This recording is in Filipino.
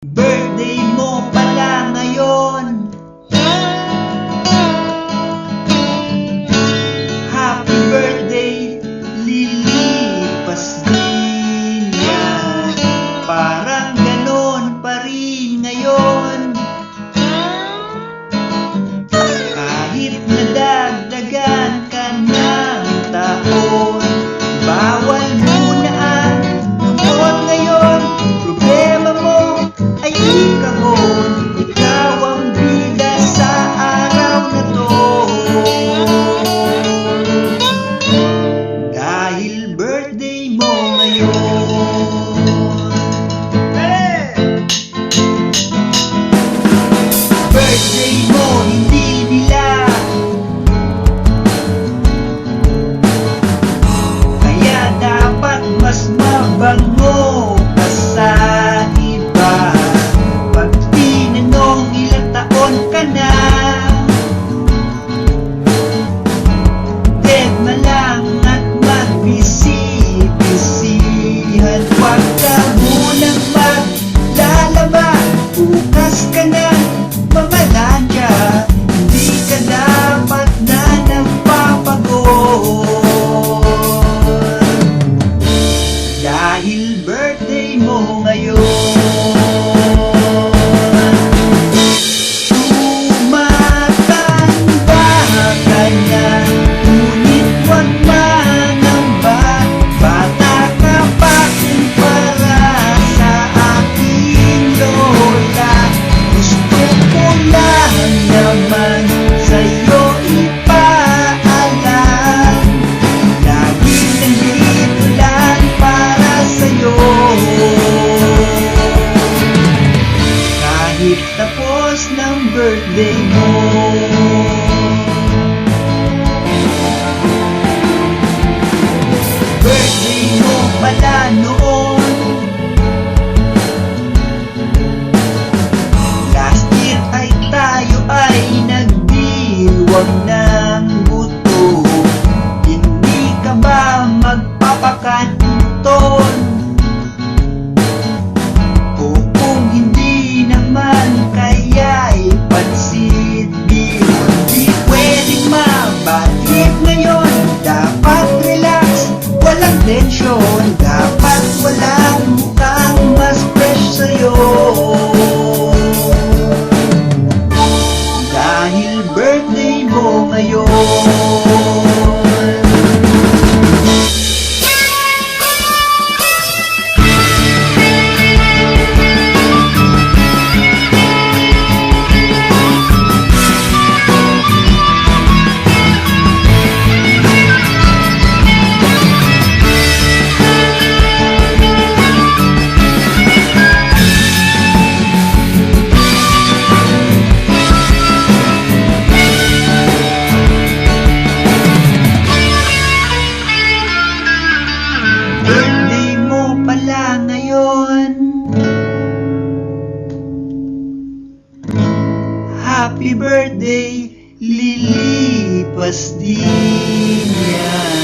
Birthday mo pala ngayon. Happy birthday, lilipas din yan. Parang ganon pa rin ngayon. Kahit nadagdagan ka ng taon, bawal muna ang lumot ngayon. Problema mo ay ikahon, ikaw ang bida sa araw na to. Dahil birthday mo ngayon. Birthday mo hindi nila, kaya dapat mas mabango ka sa iba. Pag tinanong ilang taon ka na, deadma lang at magbisi-bisihan. Huwag ka munang maglalaba, bukas ka na mamalanja. Hindi ka dapat na nagpapagod, dahil birthday mo ngayon. Tumatanda ka na, ngunit huwag mangamba. Bata ka pa kumpara sa aking lola. Gusto ko lang naman sa'yo ipaalam, laging nandito lang para sa'yo. Kahit tapos ng birthday mo, birthday mo pala noon. Last year ay tayo ay nagdiwag ng buto. Hindi ka ba magpapakanton? O kung hindi naman, kaya'y pansit biro. Di pwedeng mabalik ngayon, dapat relax, walang tensyon. Dapat walang mukhang mas fresh sa'yo, dahil birthday mo ngayon. Birthday mo pala ngayon. Happy birthday, lilipas din yan.